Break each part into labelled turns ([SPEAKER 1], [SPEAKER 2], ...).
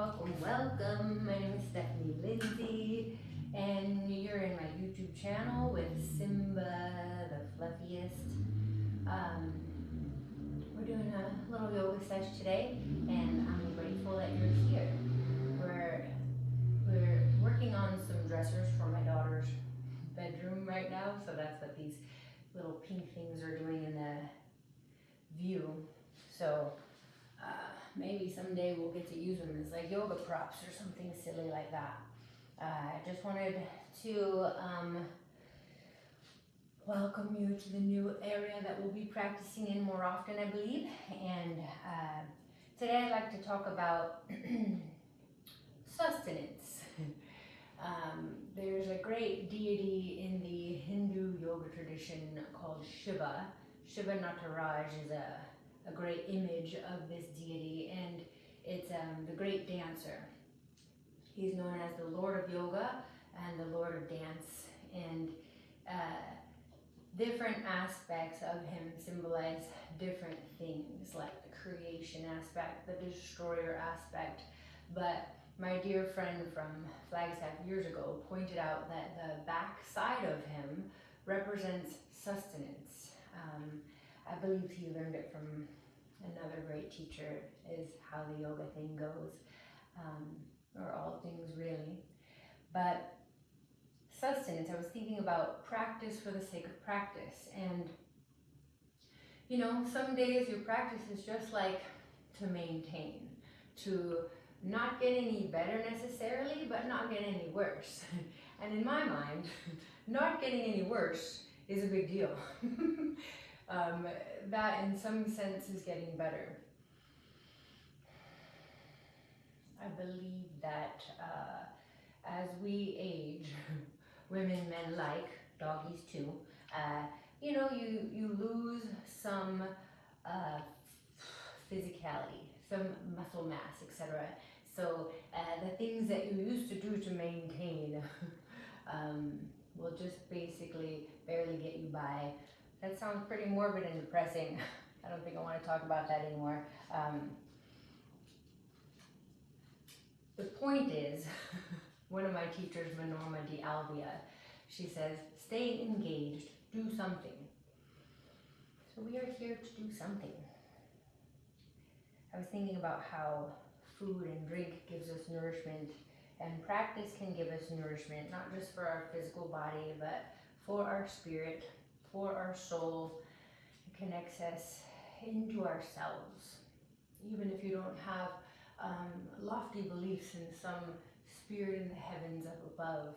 [SPEAKER 1] Welcome. My name is Stephanie Lindsay, and you're in my YouTube channel with Simba, the fluffiest. We're doing a little yoga session today, and I'm grateful that you're here. We're working on some dressers for my daughter's bedroom right now, so that's what these little pink things are doing in the view. So maybe someday we'll get to use them as like yoga props or something silly like that. I just wanted to welcome you to the new area that we'll be practicing in more often, I believe. And today I'd like to talk about sustenance. There's a great deity in the Hindu yoga tradition called Shiva. Shiva Nataraj is a great image of this deity, and it's the great dancer. He's known as the Lord of Yoga and the Lord of Dance, and different aspects of him symbolize different things, like the creation aspect, the destroyer aspect. But my dear friend from Flagstaff years ago pointed out that the back side of him represents sustenance. I believe he learned it from another great teacher, is how the yoga thing goes, or all things really. But sustenance, I was thinking about practice for the sake of practice. And you know, some days your practice is just like to maintain, to not get any better necessarily, but not get any worse. And in my mind, not getting any worse is a big deal. That in some sense is getting better. I believe that as we age, women, men alike, doggies too, you know, you lose some physicality, some muscle mass, etc. So the things that you used to do to maintain will just basically barely get you by. That sounds pretty morbid and depressing. I don't think I want to talk about that anymore. The point is, one of my teachers, Manorma Di Alvia, she says, stay engaged, do something. So we are here to do something. I was thinking about how food and drink gives us nourishment, and practice can give us nourishment, not just for our physical body, but for our spirit, for our soul. It connects us into ourselves. Even if you don't have lofty beliefs in some spirit in the heavens up above,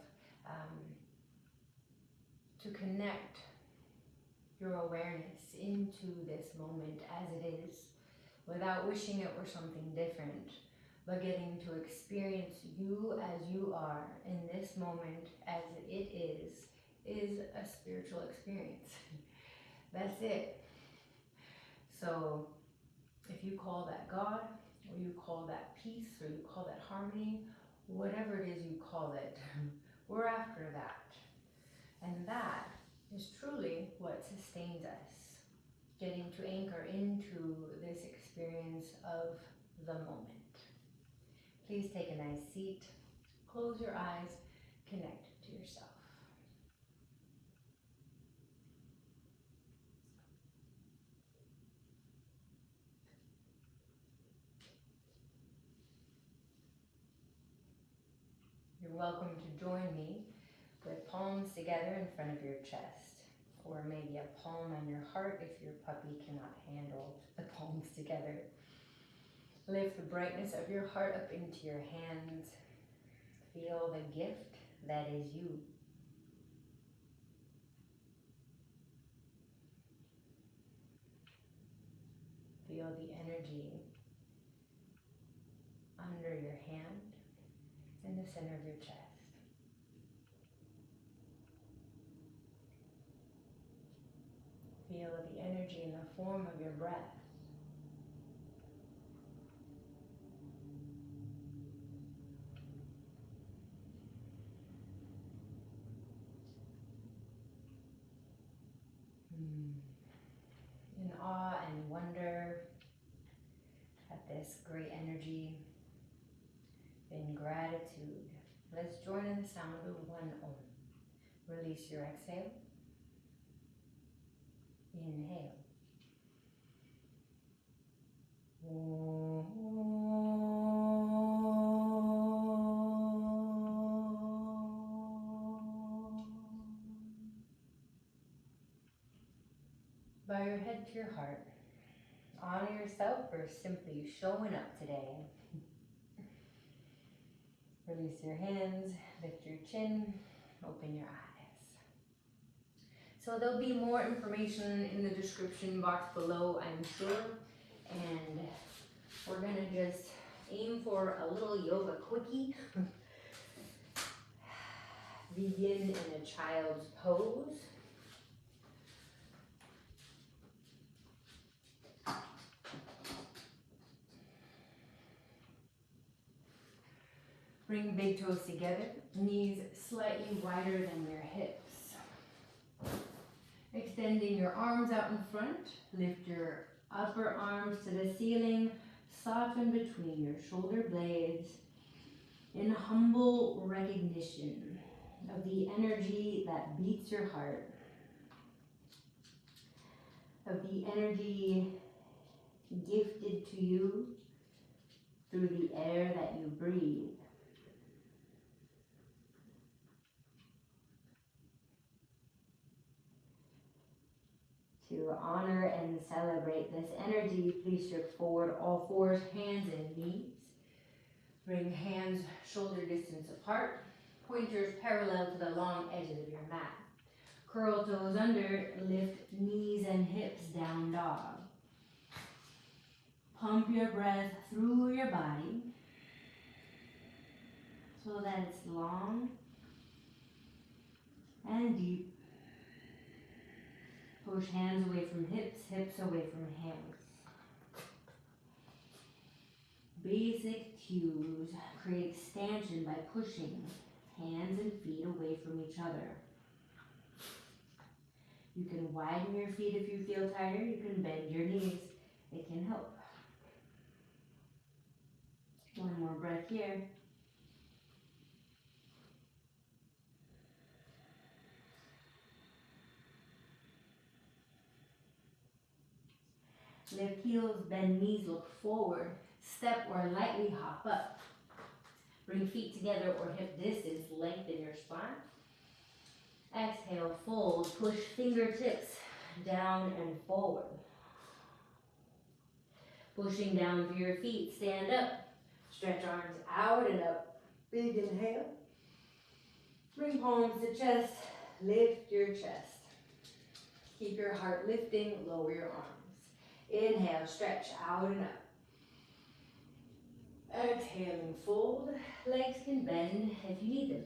[SPEAKER 1] to connect your awareness into this moment as it is, without wishing it were something different, but getting to experience you as you are in this moment as it is a spiritual experience. That's it. So if you call that God, or you call that peace, or you call that harmony, whatever it is you call it, we're after that. And that is truly what sustains us, getting to anchor into this experience of the moment. Please take a nice seat, close your eyes, connect to yourself. You're welcome to join me with palms together in front of your chest, or maybe a palm on your heart if your puppy cannot handle the palms together. Lift the brightness of your heart up into your hands. Feel the gift that is you. Feel the energy under your hand, in the center of your chest. Feel the energy in the form of your breath. In awe and wonder at this great energy, gratitude. Let's join in the sound of one Om. Release your exhale. Inhale. Bow your head to your heart. Honor yourself for simply showing up today. Release your hands, lift your chin, open your eyes. So there'll be more information in the description box below, I'm sure. And we're gonna just aim for a little yoga quickie. Begin in a child's pose. Bring big toes together, knees slightly wider than your hips. Extending your arms out in front, lift your upper arms to the ceiling, soften between your shoulder blades in humble recognition of the energy that beats your heart, of the energy gifted to you through the air that you breathe. To honor and celebrate this energy, please shift forward all fours, hands and knees. Bring hands shoulder distance apart, pointers parallel to the long edges of your mat. Curl toes under, lift knees and hips, down dog. Pump your breath through your body so that it's long and deep. Push hands away from hips, hips away from hands. Basic cues. Create expansion by pushing hands and feet away from each other. You can widen your feet if you feel tired. You can bend your knees. It can help. One more breath here. Lift heels, bend knees, look forward. Step or lightly hop up. Bring feet together or hip distance, lengthen your spine. Exhale, fold, push fingertips down and forward. Pushing down through your feet, stand up. Stretch arms out and up. Big inhale. Bring palms to chest, lift your chest. Keep your heart lifting, lower your arms. Inhale, stretch out and up. Exhaling, fold. Legs can bend if you need them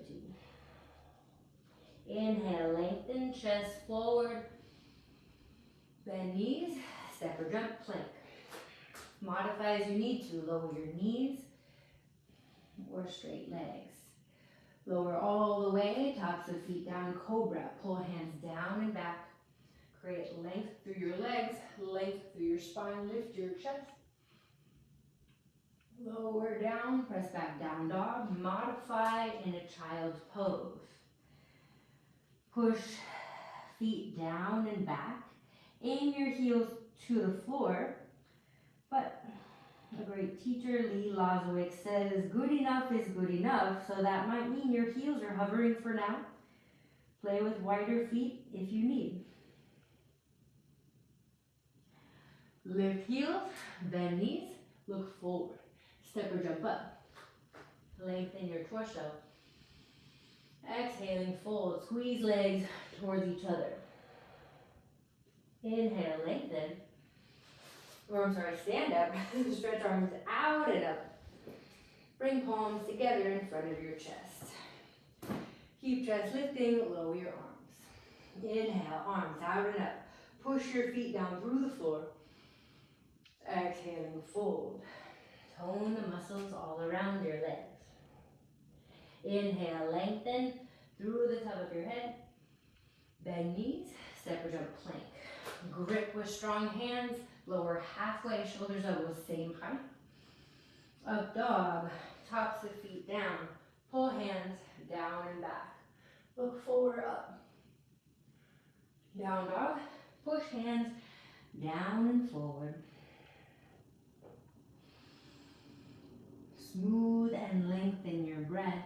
[SPEAKER 1] to. Inhale, lengthen, chest forward. Bend knees, step or jump, plank. Modify as you need to. Lower your knees or straight legs. Lower all the way, tops of feet down, cobra. Pull hands down and back. Create length through your legs, length through your spine, lift your chest. Lower down, press back, down dog. Modify in a child's pose. Push feet down and back. Aim your heels to the floor. But a great teacher, Lee Lozowick, says good enough is good enough, so that might mean your heels are hovering for now. Play with wider feet if you need. Lift heels, bend knees, look forward. Step or jump up. Lengthen your torso. Exhaling, fold. Squeeze legs towards each other. Inhale, lengthen. Stand up. Stretch arms out and up. Bring palms together in front of your chest. Keep chest lifting, lower your arms. Inhale, arms out and up. Push your feet down through the floor. Exhaling, fold. Tone the muscles all around your legs. Inhale, lengthen through the top of your head. Bend knees, step or jump, plank. Grip with strong hands, lower halfway, shoulders elbows same height. Up dog, tops of feet down. Pull hands down and back. Look forward, up. Down dog. Push hands down and forward. Smooth and lengthen your breath.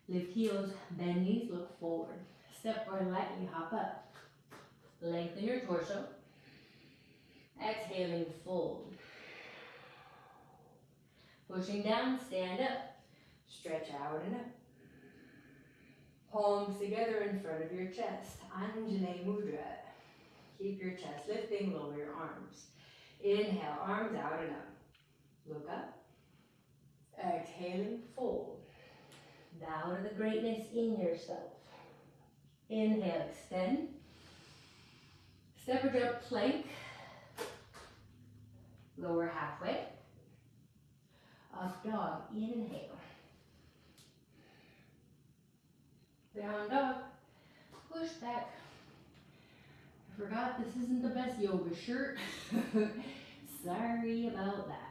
[SPEAKER 1] Lift heels, bend knees, look forward. Step or lightly hop up. Lengthen your torso. Exhaling, fold. Pushing down, stand up. Stretch out and up. Palms together in front of your chest. Anjaneyasana mudra. Keep your chest lifting, lower your arms. Inhale, arms out and up. Look up. Exhaling, fold. Bow to the greatness in yourself. Inhale, extend. Step or jump plank. Lower halfway. Up dog, inhale. Down dog, push back. I forgot this isn't the best yoga shirt. Sorry about that.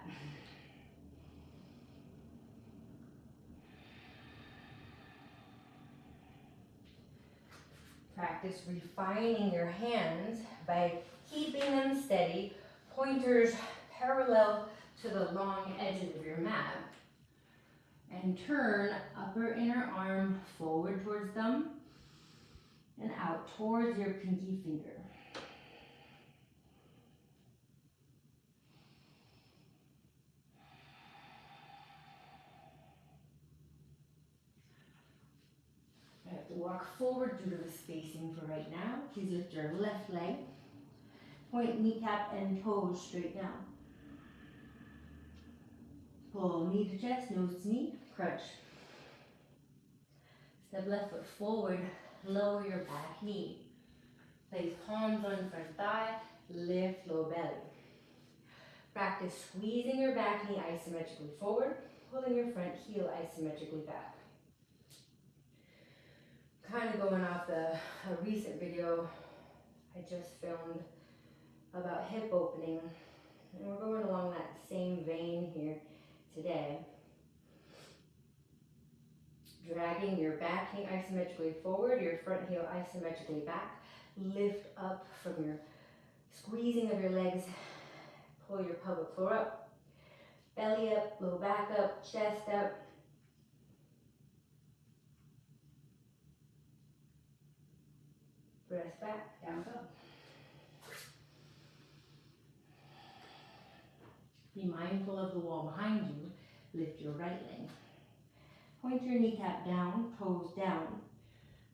[SPEAKER 1] Practice refining your hands by keeping them steady, pointers parallel to the long edges of your mat. And turn upper inner arm forward towards thumb and out towards your pinky finger. I have to walk forward due to the spacing for right now. Please lift your left leg. Point kneecap and toes straight down. Pull knee to chest, nose to knee, crunch. Step left foot forward, lower your back knee. Place palms on front thigh, lift low belly. Practice squeezing your back knee isometrically forward, pulling your front heel isometrically back. Kind of going off a recent video I just filmed about hip opening, and we're going along that same vein here today. Dragging your back knee isometrically forward, your front heel isometrically back. Lift up from your squeezing of your legs. Pull your pelvic floor up. Belly up, low back up, chest up. Press back, down dog. Be mindful of the wall behind you. Lift your right leg. Point your kneecap down, toes down.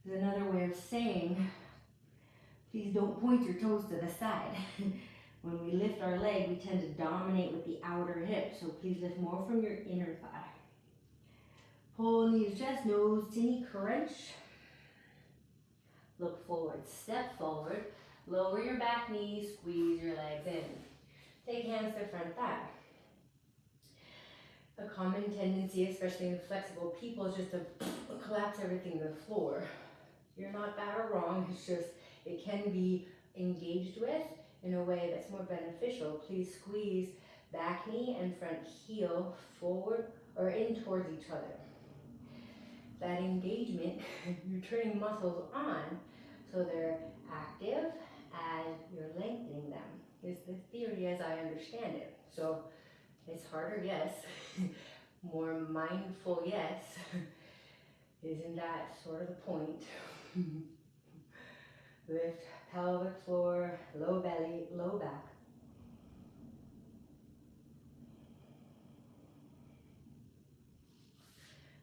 [SPEAKER 1] There's another way of saying, please don't point your toes to the side. When we lift our leg, we tend to dominate with the outer hip, so please lift more from your inner thigh. Pull knee to chest, nose to knee, crunch. Look forward, step forward, lower your back knee, squeeze your legs in. Take hands to front thigh. A common tendency, especially in flexible people, is just to collapse everything to the floor. You're not bad or wrong, it's just it can be engaged with in a way that's more beneficial. Please squeeze back knee and front heel forward or in towards each other. That engagement, you're turning muscles on so they're active as you're lengthening them, is the theory as I understand it. So it's harder, yes. More mindful, yes. Isn't that sort of the point? Lift pelvic floor, low belly, low back.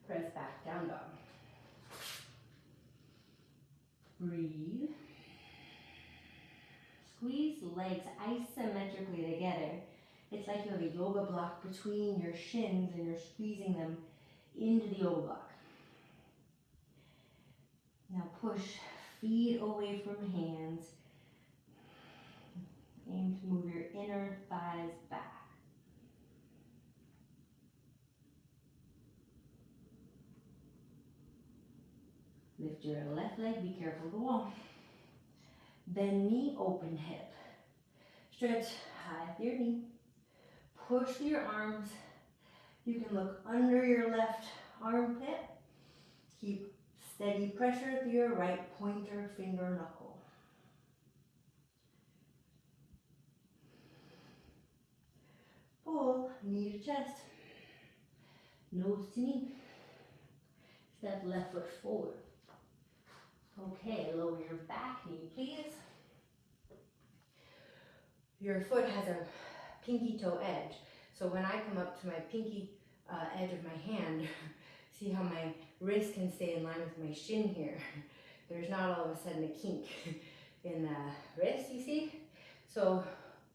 [SPEAKER 1] Press back, down dog. Breathe. Squeeze legs isometrically together. It's like you have a yoga block between your shins and you're squeezing them into the yoga block. Now push feet away from hands. Aim to move your inner thighs back. Lift your left leg, be careful of the wall. Bend knee, open hip. Stretch high at your knee. Push through your arms. You can look under your left armpit. Keep steady pressure through your right pointer finger knuckle. Pull knee to chest. Nose to knee. Step left foot forward. Okay, lower your back knee, please. Your foot has a pinky toe edge. So when I come up to my pinky edge of my hand, see how my wrist can stay in line with my shin here. There's not all of a sudden a kink in the wrist, you see? So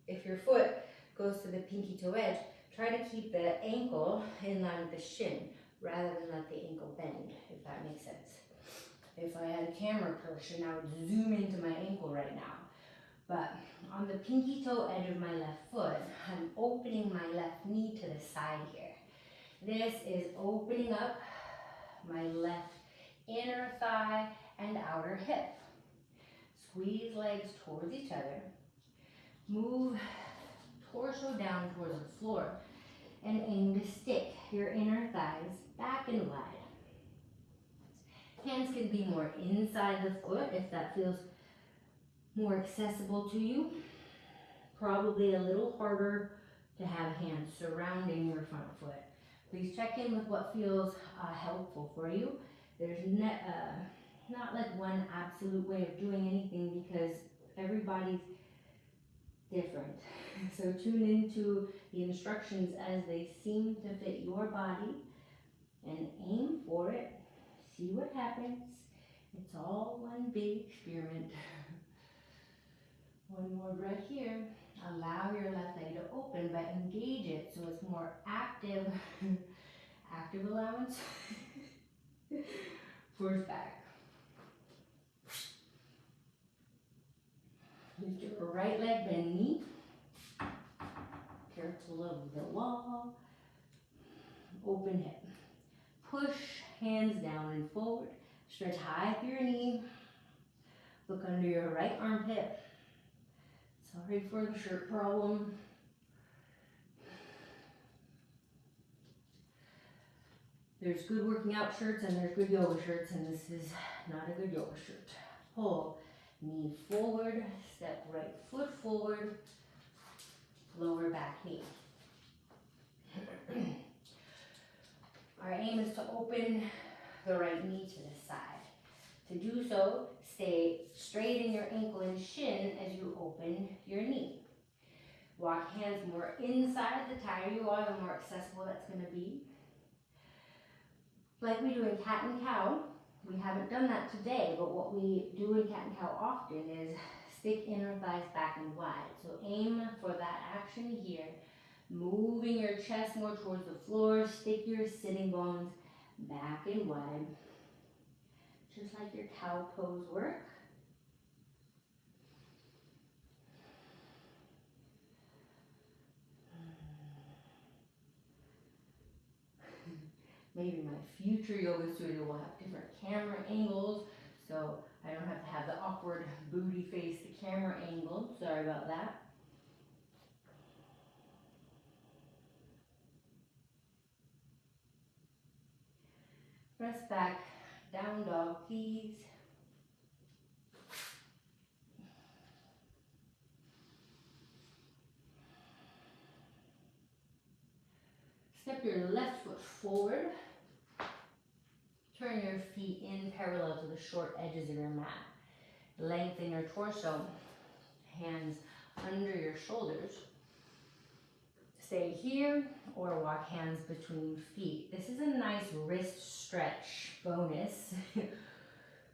[SPEAKER 1] if your foot goes to the pinky toe edge, try to keep the ankle in line with the shin rather than let the ankle bend, if that makes sense. If I had a camera person, I would zoom into my ankle right now. But on the pinky toe edge of my left foot, I'm opening my left knee to the side here. This is opening up my left inner thigh and outer hip. Squeeze legs towards each other. Move torso down towards the floor and aim to stick your inner thighs back and wide. Hands can be more inside the foot if that feels more accessible to you. Probably a little harder to have hands surrounding your front foot. Please check in with what feels helpful for you. There's not like one absolute way of doing anything because everybody's different. So tune into the instructions as they seem to fit your body and aim for it. See what happens. It's all one big experiment. One more breath here. Allow your left leg to open, but engage it so it's more active. Active allowance. Force back. Lift your right leg, bend knee. Careful of the wall. Open hip. Push hands down and forward. Stretch high through your knee. Look under your right armpit. Sorry for the shirt problem. There's good working out shirts and there's good yoga shirts, and this is not a good yoga shirt. Pull knee forward, step right foot forward, lower back knee. Our aim is to open the right knee to the side. To do so, stay straight in your ankle and shin as you open your knee. Walk hands more inside the tire you are, the more accessible that's going to be. Like we do in cat and cow, we haven't done that today, but what we do in cat and cow often is stick inner thighs back and wide. So aim for that action here. Moving your chest more towards the floor, stick your sitting bones back and wide. Just like your cow pose work. Maybe my future yoga studio will have different camera angles, so I don't have to have the awkward booty face the camera angle. Sorry about that. Press back, down dog, please. Step your left foot forward. Turn your feet in parallel to the short edges of your mat. Lengthen your torso, hands under your shoulders. Stay here or walk hands between feet. This is a nice wrist stretch bonus.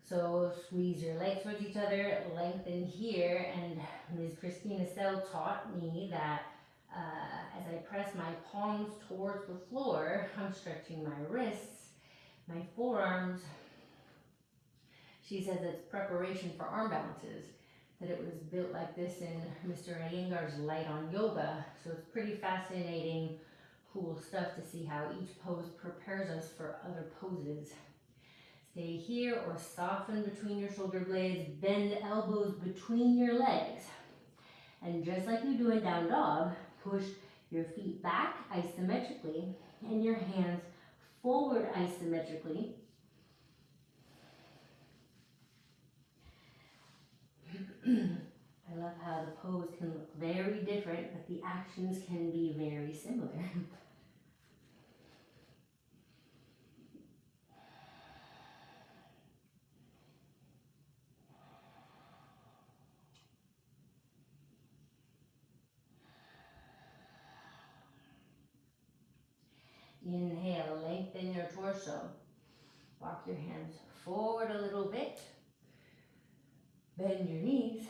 [SPEAKER 1] So squeeze your legs towards each other, lengthen here, and Ms. Christina Sell taught me that as I press my palms towards the floor, I'm stretching my wrists, my forearms. She says it's preparation for arm balances, that it was built like this in Mr. Iyengar's Light on Yoga. So it's pretty fascinating, cool stuff to see how each pose prepares us for other poses. Stay here or soften between your shoulder blades. Bend the elbows between your legs. And just like you do in down dog, push your feet back isometrically and your hands forward isometrically. I love how the pose can look very different, but the actions can be very similar. Inhale, lengthen your torso. Walk your hands forward a little bit. Bend your knees.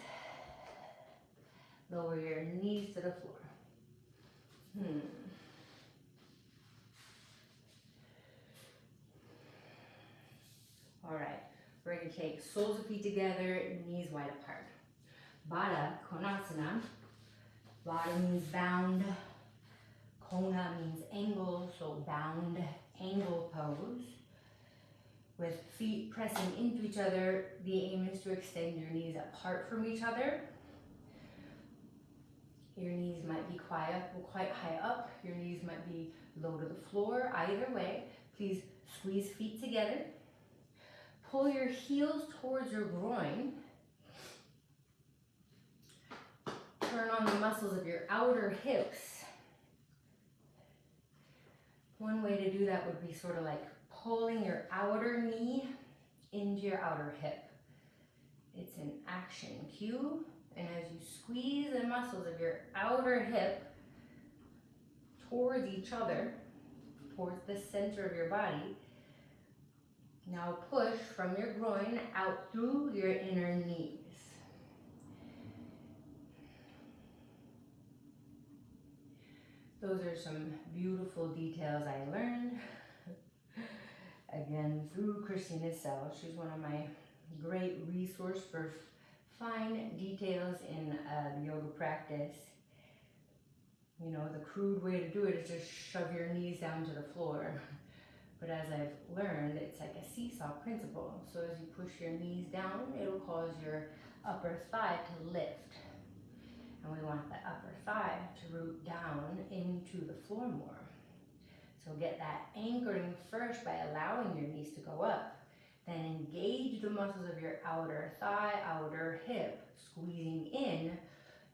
[SPEAKER 1] Lower your knees to the floor. All right, we're going to take soles of feet together, knees wide apart. Baddha Konasana. Baddha means bound. Kona means angle, so bound angle pose. With feet pressing into each other, the aim is to extend your knees apart from each other. Your knees might be quite high up. Your knees might be low to the floor. Either way, please squeeze feet together. Pull your heels towards your groin. Turn on the muscles of your outer hips. One way to do that would be sort of like pulling your outer knee into your outer hip. It's an action cue, and as you squeeze the muscles of your outer hip towards each other, towards the center of your body, now push from your groin out through your inner knees. Those are some beautiful details I learned, again, through Christina Sell. She's one of my great resources for fine details in the yoga practice. You know, the crude way to do it is just shove your knees down to the floor. But as I've learned, it's like a seesaw principle. So as you push your knees down, it'll cause your upper thigh to lift. And we want the upper thigh to root down into the floor more. So get that anchoring first by allowing your knees to go up. Then engage the muscles of your outer thigh, outer hip, squeezing in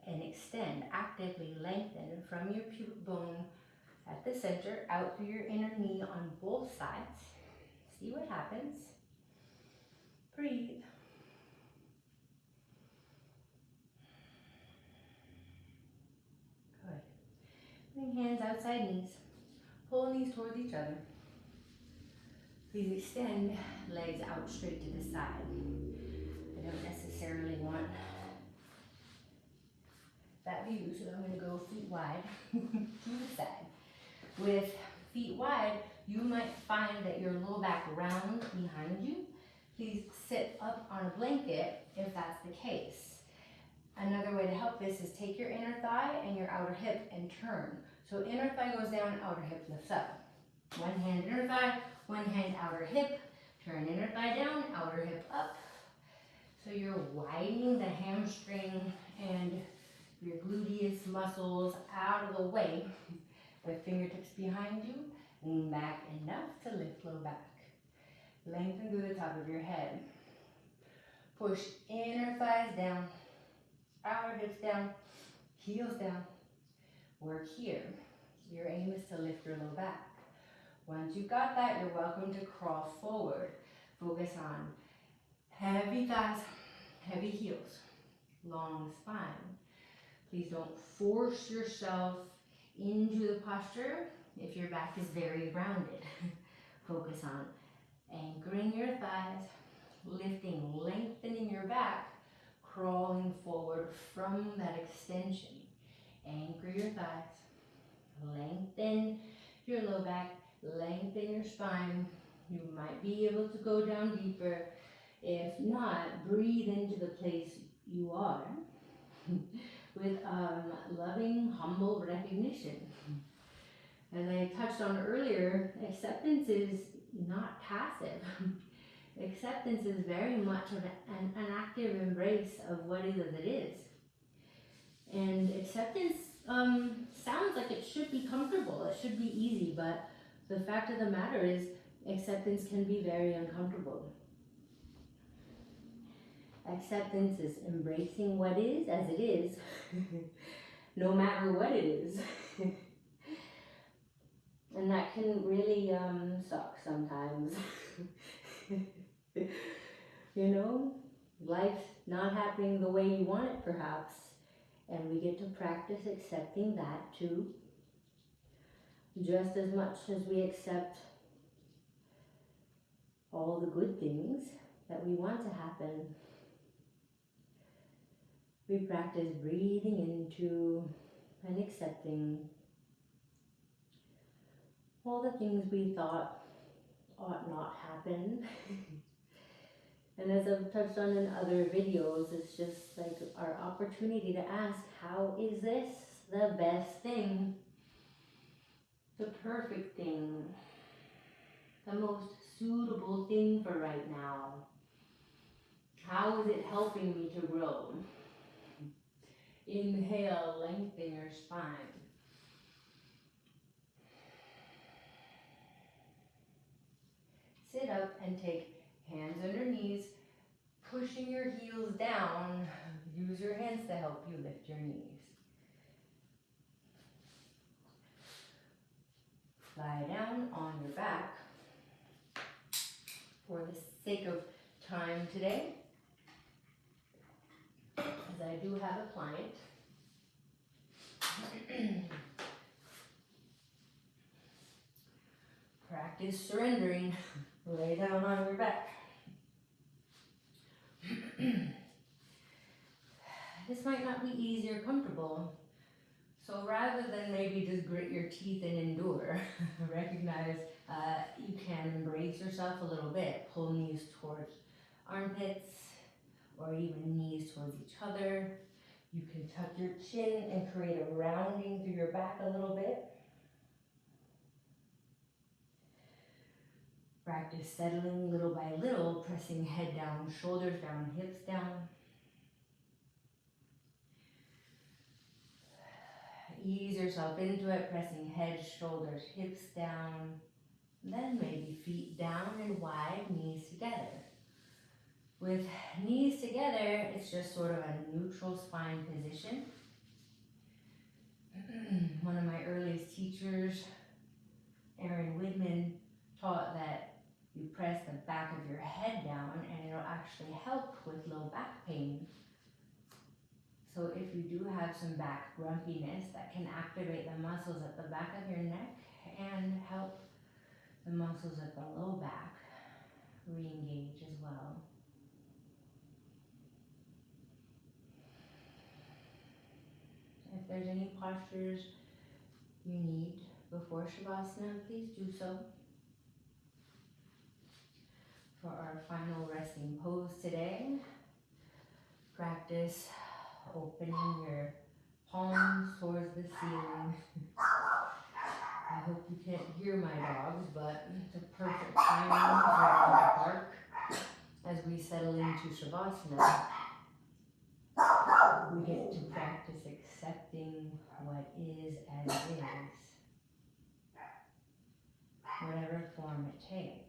[SPEAKER 1] and extend. Actively lengthen from your pubic bone at the center out through your inner knee on both sides. See what happens. Breathe. Bring hands outside knees. Pull knees towards each other. Please extend legs out straight to the side. I don't necessarily want that view, so I'm going to go feet wide to the side. With feet wide, you might find that your low back rounds behind you. Please sit up on a blanket if that's the case. Another way to help this is take your inner thigh and your outer hip and turn. So inner thigh goes down, outer hip lifts up. One hand inner thigh, one hand outer hip. Turn inner thigh down, outer hip up. So you're widening the hamstring and your gluteus muscles out of the way. With fingertips behind you, lean back enough to lift low back. Lengthen through the top of your head. Push inner thighs down. Outer hips down, heels down. Work here. Your aim is to lift your low back. Once you've got that, you're welcome to crawl forward. Focus on heavy thighs, heavy heels, long spine. Please don't force yourself into the posture if your back is very rounded. Focus on anchoring your thighs, lifting, lengthening your back, crawling forward from that extension. Anchor your thighs, lengthen your low back, lengthen your spine. You might be able to go down deeper. If not, breathe into the place you are with loving, humble recognition. As I touched on earlier, acceptance is not passive. Acceptance is very much an active embrace of what is as it is. And acceptance sounds like it should be comfortable, it should be easy, but the fact of the matter is acceptance can be very uncomfortable. Acceptance is embracing what is as it is, no matter what it is. And that can really suck sometimes. You know, life's not happening the way you want it perhaps, and we get to practice accepting that too, just as much as we accept all the good things that we want to happen. We practice breathing into and accepting all the things we thought ought not happen. And as I've touched on in other videos, it's just like our opportunity to ask, how is this the best thing? The perfect thing? The most suitable thing for right now? How is it helping me to grow? Inhale, lengthen your spine. Sit up and take hands under knees, pushing your heels down. Use your hands to help you lift your knees. Lie down on your back. For the sake of time today, as I do have a client, practice surrendering. Lay down on your back. This might not be easy or comfortable, so rather than maybe just grit your teeth and endure, recognize you can embrace yourself a little bit. Pull knees towards armpits, or even knees towards each other. You can tuck your chin and create a rounding through your back a little bit. Practice settling little by little, pressing head down, shoulders down, hips down. Ease yourself into it, pressing head, shoulders, hips down. Then maybe feet down and wide, knees together. With knees together, it's just sort of a neutral spine position. One of my earliest teachers, Erin Widman, taught that you press the back of your head down and it'll actually help with low back pain. So if you do have some back grumpiness, that can activate the muscles at the back of your neck and help the muscles at the low back re-engage as well. If there's any postures you need before Savasana, please do so. For our final resting pose today, practice opening your palms towards the ceiling. I hope you can't hear my dogs, but it's a perfect timing for them to bark as we settle into Savasana. We get to practice accepting what is as it is, whatever form it takes.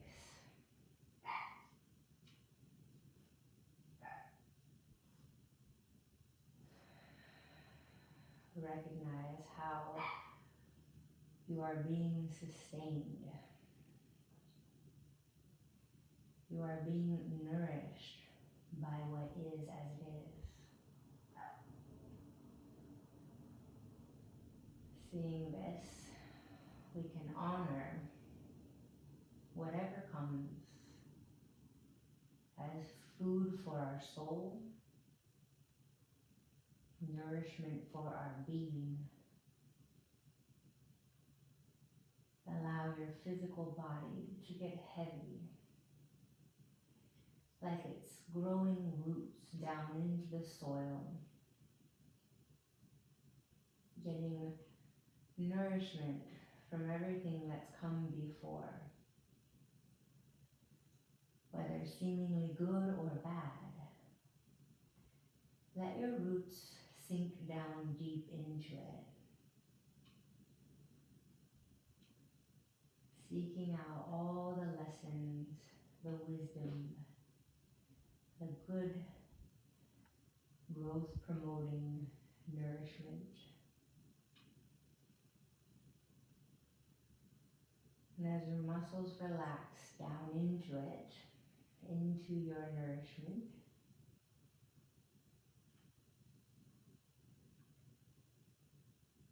[SPEAKER 1] Recognize how you are being sustained. You are being nourished by what is as it is. Seeing this, we can honor whatever comes as food for our soul, nourishment for our being. Allow your physical body to get heavy, like it's growing roots down into the soil, getting nourishment from everything that's come before, whether whether seemingly good or bad. Let your roots sink down deep into it, seeking out all the lessons, the wisdom, the good, growth-promoting nourishment. And as your muscles relax down into it, into your nourishment,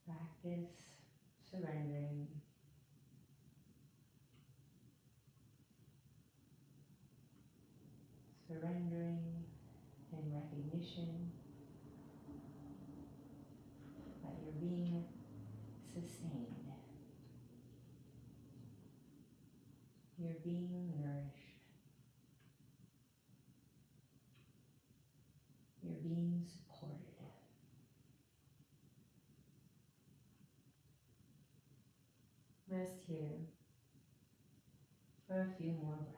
[SPEAKER 1] practice surrendering, in recognition that you're being sustained. You're being nourished. You're being supported. Rest here for a few more breaths.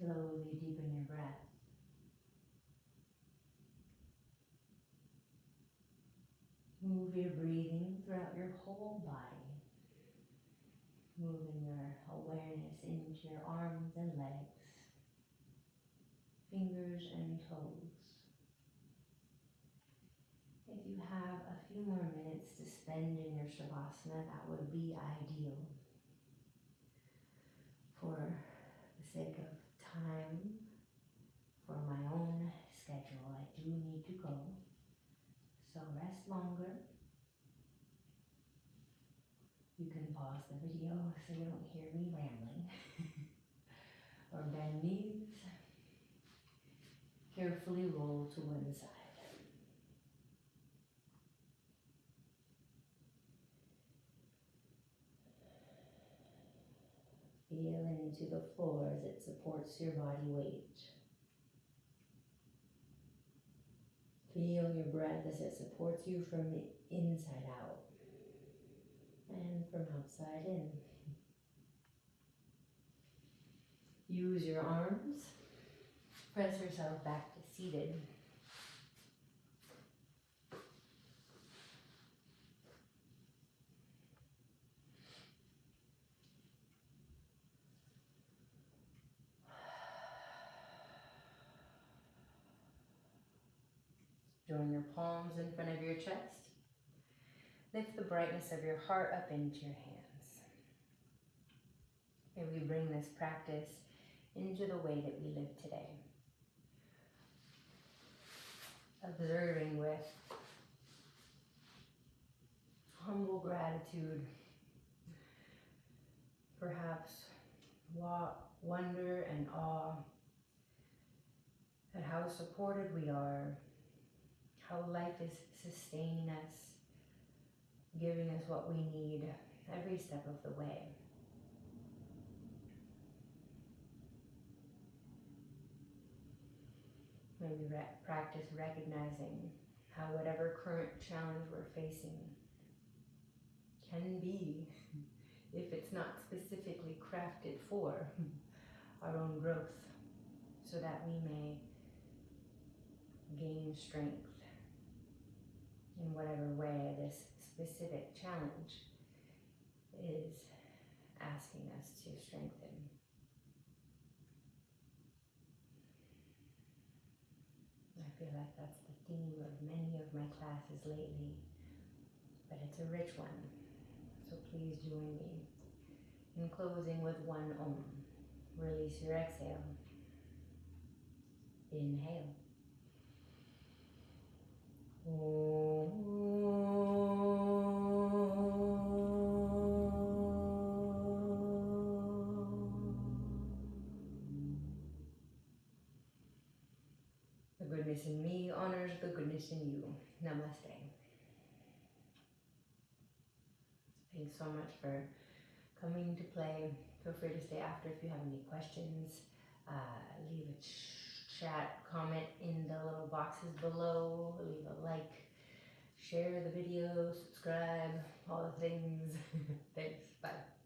[SPEAKER 1] Slowly deepen your breath. Move your breathing throughout your whole body. Moving your awareness into your arms and legs, fingers and toes. If you have a few more minutes to spend in your Savasana, that would be ideal. For the sake of time, for my own schedule, I do need to go. So rest longer. You can pause the video so you don't hear me rambling. Or bend knees. Carefully roll to one side. Feel into the floor as it supports your body weight. Feel your breath as it supports you from the inside out and from outside in. Use your arms. Press yourself back to seated. Join your palms in front of your chest. Lift the brightness of your heart up into your hands. May we bring this practice into the way that we live today. Observing with humble gratitude, perhaps wonder and awe at how supported we are, how life is sustaining us, giving us what we need every step of the way. Maybe practice recognizing how whatever current challenge we're facing can be, if it's not specifically crafted for our own growth, so that we may gain strength in whatever way this specific challenge is asking us to strengthen. I feel like that's the theme of many of my classes lately, but it's a rich one, so please join me in closing with one Om. Release your exhale. Inhale. The goodness in me honors the goodness in you. Namaste. Thanks so much for coming to play. Feel free to stay after if you have any questions. Leave a chat, comment in the little boxes below, leave a like, share the video, subscribe, all the things. Thanks, bye.